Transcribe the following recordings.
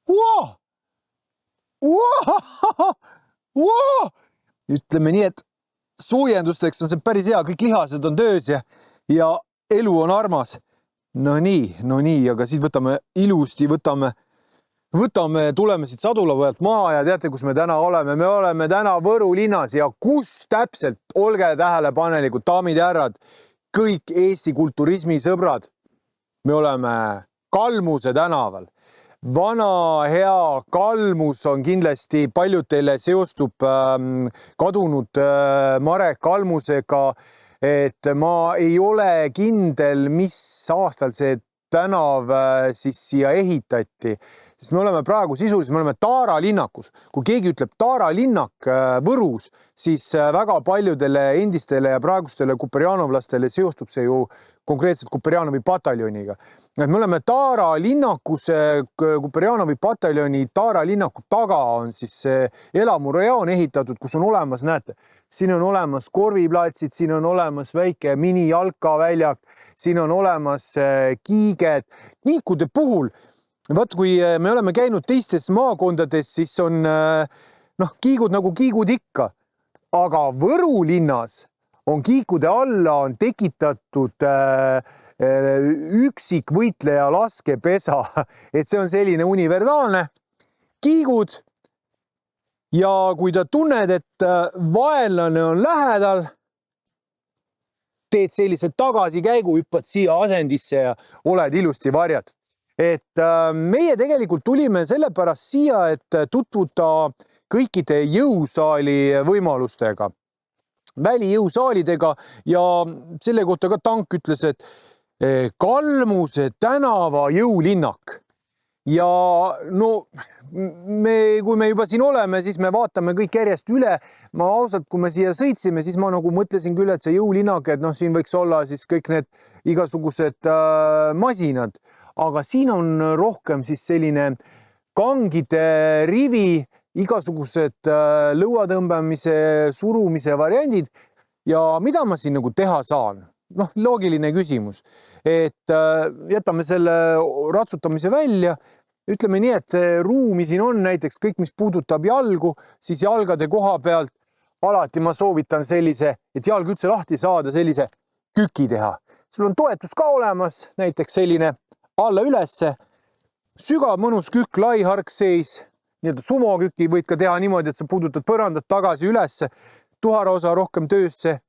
Wow! Wow! Wow! Ütleme nii, et soojendusteks on see päris hea, kõik lihased on töös ja elu on armas. No nii, aga siis võtame ilusti, tuleme siit Sadula pealt maha ja teate, kus me täna oleme? Me oleme täna Võru linnas ja kus täpselt, olge tähelepanelikud, daamid ja härrad, kõik Eesti kulturismi sõbrad. Me oleme Kalmuse tänaval. Vana hea Kalmus on kindlasti paljud teile seostub kadunud Marek Kalmusega, et ma ei ole kindel, mis aastal see tänav siis siia ehitati, sest me oleme praegu sisuliselt, me oleme Taara linnakus. Kui keegi ütleb Taara linnak Võrus, siis väga paljudele endistele ja praegustele kuperjanovlastele seostub see ju konkreetselt Kuperjanovi pataljoniga. Me oleme Taara linnakus, Kuperjanovi pataljoni Taara linnaku taga on siis elamurajoon ehitatud, kus on olemas, näete, siin on olemas korviplatsid, siin on olemas väike mini-jalkaväljak, siin on olemas kiiged. Kiikude puhul, vaat kui me oleme käinud teistes maakondades, siis on kiigud nagu kiigud ikka. Aga Võru linnas on kiikude alla on tekitatud üksikvõitleja laskepesa, et see on selline universaalne kiigud. Ja kui ta tunned, et vaenlane on lähedal, teed sellised tagasikäigu, hüppad siia asendisse ja oled ilusti varjatud. Et meie tegelikult tulime sellepärast siia, et tutvuda kõikide jõusaali võimalustega, välijõusaalidega ja selle kohta ka Tank ütles, et Kalmuse tänava jõulinnak. Ja no, kui me juba siin oleme, siis me vaatame kõik järjest üle. Ma ausalt, kui me siia sõitsime, siis ma nagu mõtlesin küll, et see jõulinnak, et siin võiks olla siis kõik need igasugused masinad. Aga siin on rohkem siis selline kangide rivi, igasugused lõuatõmbamise, surumise variandid. Ja mida ma siin nagu teha saan? Loogiline küsimus, et jätame selle ratsutamise välja. Ütleme nii, et see ruumi siin on näiteks kõik, mis puudutab jalgu, siis jalgade koha pealt alati ma soovitan sellise, et jalg üldse lahti saada, sellise küki teha. Sul on toetus ka olemas, näiteks selline alla ülesse, sügav mõnus kükk, lai harkseis, nii-öelda sumoküki võid ka teha niimoodi, et sa puudutad põrandat tagasi ülesse, tuharaosa rohkem töösse,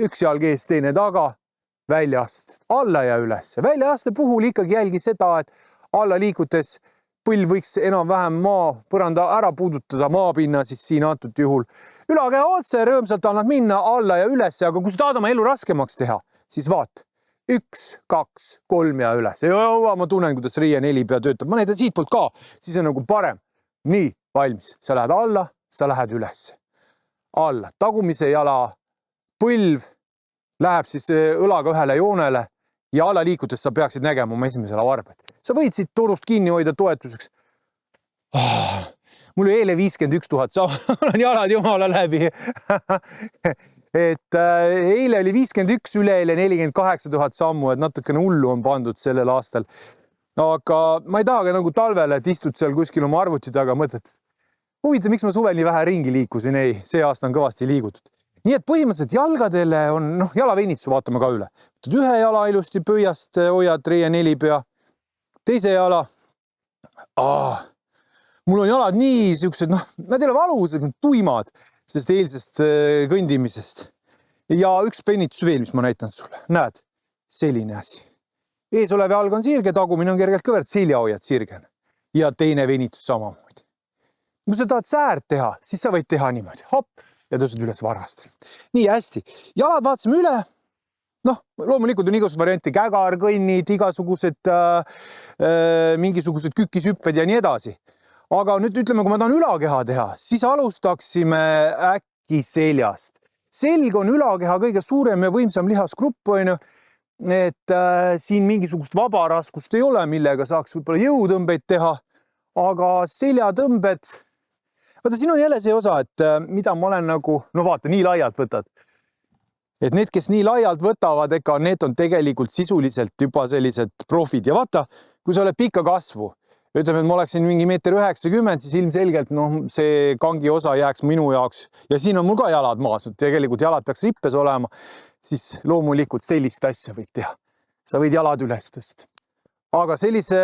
üks jalg ees, teine taga, väljaastet alla ja ülesse. Väljaaste puhul ikkagi jälgi seda, et alla liikutes põll võiks enam-vähem põranda ära puudutada maapinna, siis siin antud juhul ülakeha otse, rõõmsalt annad minna alla ja ülesse, aga kui sa tahad oma elu raskemaks teha, siis vaat 1, 2, 3 ja üles. Ma tunnen, kuidas Riie 4 pea töötab. Ma näitan siit poolt ka, siis on nagu parem. Nii, valmis. Sa lähed alla, sa lähed üles. Alla. Tagumise jala põlv läheb siis õlaga ühele joonele ja alla liikutes sa peaksid nägema oma esimesele varbet. Sa võid siit torust kinni hoida toetuseks. Mul oli eile 51 000, olen jalad jumala läbi. Et eile oli 51, üleeile 48 000 sammu, et natukene hullu on pandud sellel aastal. Aga ma ei taha ka nagu talvele, et istud seal kuskil oma arvuti taga, mõtled. Huvitav, miks ma suvel nii vähe ringi liikusin? Ei, see aasta on kõvasti liigutud. Nii et põhimõtteliselt jalgadele on, jalaveinitsu vaatame ka üle. Ühe jala ilusti pöiast hoiad Riie 4 pea, teise jala. Mul on jalad nii siuksed, nad ei ole valusad, tuimad sellest eilsest kõndimisest. Ja üks penitus veel, mis ma näitan sulle. Näed, selline asi. Ees oleve jalg on sirge, tagumine on kergelt kõvert, seljahoiad sirgene. Ja teine venitus samamoodi. Kui sa tahad säärt teha, siis sa võid teha niimoodi. Hopp. Ja tõused üles varvast. Nii hästi. Jalad vaatasime üle. Loomulikult on igasugused varianti, kägarkõnnid, igasugused mingisugused kükishüpped ja nii edasi. Aga nüüd ütleme, kui ma tahan ülakeha teha, siis alustaksime äkki seljast. Selg on ülakeha kõige suurem ja võimsam lihasgrupp, et siin mingisugust vabaraskust ei ole, millega saaks võib-olla jõutõmbeid teha, aga seljatõmbed. Vaata, siin on jälle see osa, et mida ma olen nagu, vaata, nii laialt võtad. Et need, kes nii laialt võtavad, ega need on tegelikult sisuliselt juba sellised profid. Ja vaata, kui sa oled pikka kasvu, ütleme, et ma oleksin mingi 1,90 m, siis ilmselgelt see kangi osa jääks minu jaoks ja siin on mul ka jalad maas, tegelikult jalad peaks rippes olema, siis loomulikult sellist asja võid teha. Sa võid jalad üles tõsta. Aga sellise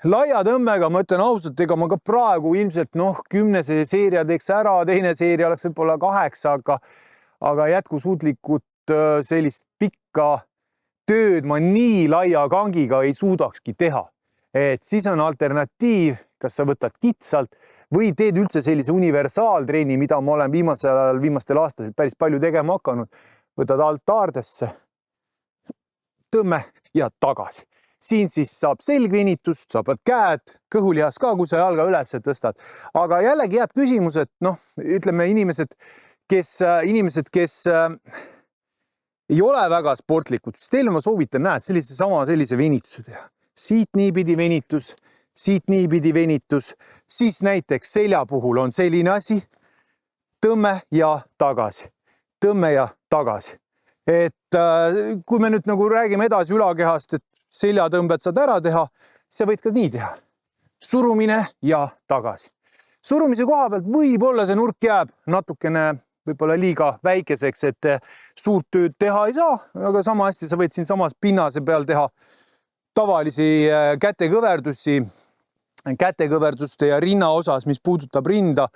laia tõmbega, ma ütlen ausalt, ega ma ka praegu ilmselt 10 seeria teeks ära, teine seeria oleks võib-olla 8, aga jätkusuutlikult sellist pikka tööd ma nii laia kangiga ei suudakski teha. Et siis on alternatiiv, kas sa võtad kitsalt või teed üldse sellise universaaltreeni, mida ma olen viimastel aastatel päris palju tegema hakanud. Võtad altaardesse, tõmme ja tagasi. Siin siis saab selgvenitust, saavad käed, kõhulihas ka, kui sa jalga üles tõstad. Aga jällegi jääb küsimus, et ütleme inimesed, kes ei ole väga sportlikud, siis teile ma soovitan näed sellise venituse teha. Siit niipidi venitus, siit niipidi venitus, siis näiteks selja puhul on selline asi, tõmme ja tagasi, tõmme ja tagasi. Et kui me nüüd räägime edasi ülakehast, et seljatõmbed saad ära teha, sa võid ka nii teha. Surumine ja tagasi. Surumise koha pealt võib-olla see nurk jääb natukene võib-olla liiga väikeseks, et suurt tööd teha ei saa, aga sama hästi sa võid siin samas pinnase peal teha tavalisi kätekõverduste ja rinna osas, mis puudutab rinda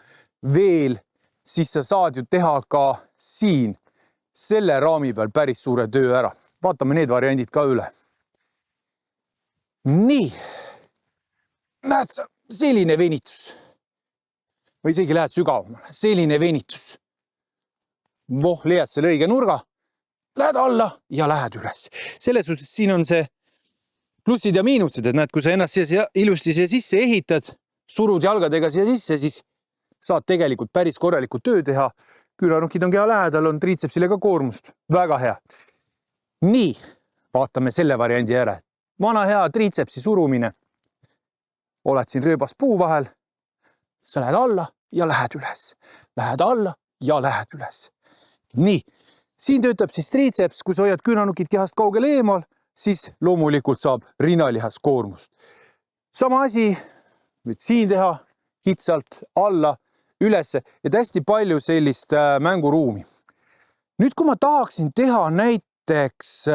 veel, siis sa saad ju teha ka siin selle raami peal päris suure töö ära. Vaatame need variandid ka üle. Nii, näed sa, selline venitus või isegi lähed sügavamale, selline venitus. Leiad selle õige nurga, lähed alla ja lähed üles. Selles suhtes siin on see plussid ja miinused, et näed, kui sa ennast ilusti siia sisse ehitad, surud jalgadega siia sisse, siis saad tegelikult päris korralikku töö teha. Küünarnukid on keha lähedal, on triitsepsile ka koormust. Väga hea. Nii, vaatame selle variandi ära. Vana hea triitsepsi surumine. Oled siin rööbas puu vahel. Sa lähed alla ja lähed üles. Lähed alla ja lähed üles. Nii, siin töötab siis triitseps, kui sa hoiad küünarnukid kehast kaugele eemal, siis loomulikult saab rinnalihas koormust. Sama asi võid siin teha, kitsalt alla, ülesse, et hästi palju sellist mänguruumi. Nüüd, kui ma tahaksin teha näiteks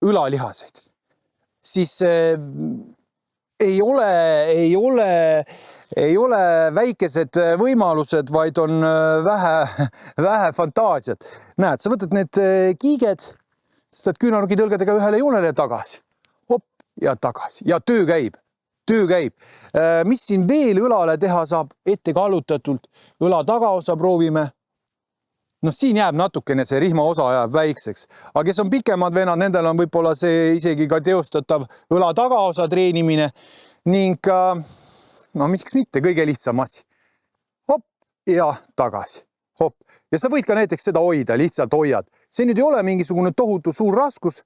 õlalihaseid, siis ei ole väikesed võimalused, vaid on vähe fantaasiat. Näed, sa võtad need kiiged, saad küünarnukid õlgadega ühele joonele tagasi. Hopp ja tagasi. Ja töö käib. Mis siin veel õlale teha saab, ette kallutatult õla tagaosa proovime. Siin jääb natukene see rihma osa jääb väikseks, aga kes on pikemad venad, nendel on võib-olla see isegi ka teostatav õla tagaosa treenimine ning miks mitte, kõige lihtsam asi. Hopp ja tagasi. Hopp. Ja sa võid ka näiteks seda hoida, lihtsalt hoiad. See nüüd ei ole mingisugune tohutu suur raskus,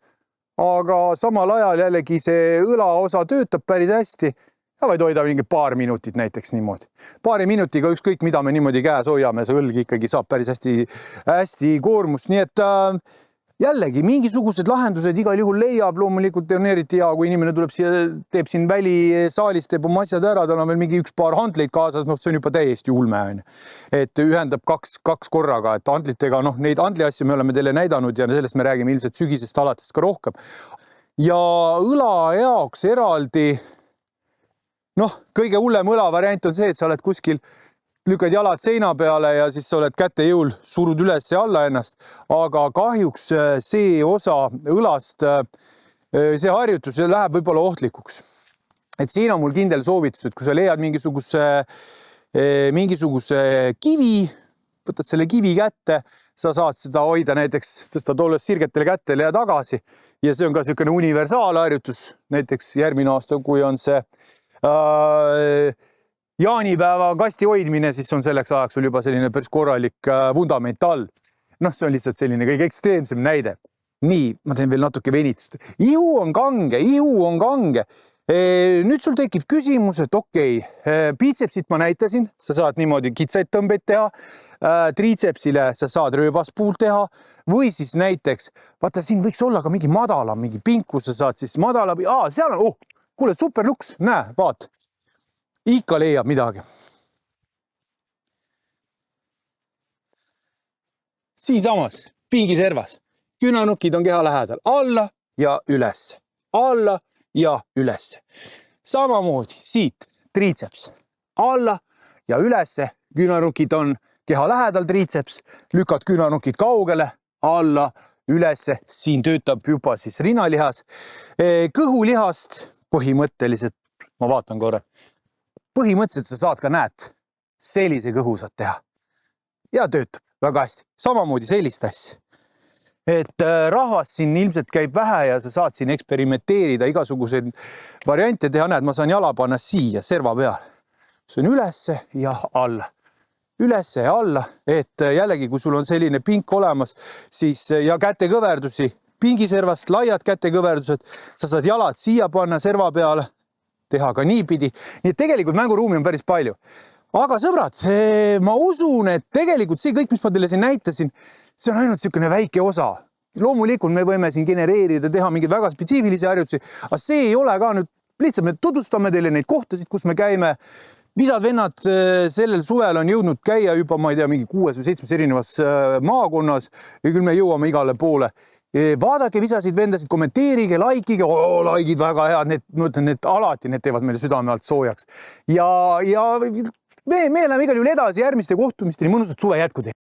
aga samal ajal jällegi see õla osa töötab päris hästi. Ja võid hoida mingi paar minutit näiteks niimoodi. Paari minutiga ükskõik, mida me niimoodi käes hoiame, see õlg ikkagi saab päris hästi koormust. Nii et jällegi mingisugused lahendused igal juhul leiab, loomulikult on eriti hea, kui inimene tuleb siia, teeb siin välisaalis, teeb oma asjad ära, tal on veel mingi üks paar handleid kaasas, see on juba täiesti ulme. Et ühendab kaks korraga, et handlitega, neid handli asju me oleme teile näidanud ja sellest me räägime ilmselt sügisest alates ka rohkem. Ja õla jaoks eraldi kõige hullem õla variant on see, et sa oled kuskil, lükkad jalad seina peale ja siis sa oled käte jõul, surud üles ja alla ennast, aga kahjuks see osa õlast, see harjutus läheb võib-olla ohtlikuks. Et siin on mul kindel soovitus, et kui sa leiad mingisuguse kivi, võtad selle kivi kätte, sa saad seda hoida näiteks, tõstad olles sirgetele kättele ja tagasi ja see on ka selline universaalharjutus, näiteks järgmine aasta, kui on see jaanipäeva kasti hoidmine, siis on selleks ajaks sul juba selline päris korralik vundament all. See on lihtsalt selline kõige ekstreemsem näide. Nii, ma teen veel natuke venitust. Ihu on kange. Nüüd sul tekib küsimus, et okei, biitsepsit ma näitasin, sa saad niimoodi kitsaid tõmbeid teha, triitsepsile sa saad rööbaspuult teha või siis näiteks, vaata siin võiks olla ka mingi madalam, mingi pink, kus sa saad siis madalam, seal on, kuule, super luks, näe, vaat. Ikka leiab midagi. Siinsamas, pingiservas. Küünanukid on keha lähedal. Alla ja üles. Alla ja üles. Samamoodi siit triitseps. Alla ja ülesse. Küünanukid on keha lähedal, triitseps. Lükad küünanukid kaugele. Alla, ülesse. Siin töötab juba siis rinalihas. Kõhulihast põhimõtteliselt, ma vaatan korra. Põhimõtteliselt sa saad ka, näed, sellise kõhu saad teha. Ja töötab väga hästi. Samamoodi sellist asja. Et rahvas siin ilmselt käib vähe ja sa saad siin eksperimenteerida, igasuguseid variante teha. Näed, ma saan jala panna siia serva peal. See on ülesse ja alla. Ülesse ja alla. Et jällegi, kui sul on selline pink olemas, siis ja kätekõverdusi, pingiservast laiad kätekõverdused, sa saad jalad siia panna serva peale, teha ka niipidi. Nii et tegelikult mänguruumi on päris palju. Aga sõbrad, ma usun, et tegelikult see kõik, mis ma teile siin näitasin, see on ainult niisugune väike osa. Loomulikult me võime siin genereerida, teha mingeid väga spetsiifilisi harjutusi, aga see ei ole ka nüüd, lihtsalt me tutvustame teile neid kohtasid, kus me käime. Visad-vennad sellel suvel on jõudnud käia juba, ma ei tea, mingi 6 või 7 erinevas maakonnas ja küll me jõuame igale poole. Vaadake visasid vendasid, kommenteerige, laikige, laikid väga head, need alati, need teevad meile südame alt soojaks. Ja me läheme igal juhul edasi järgmiste kohtumisteni, mõnusat suve jätku teile.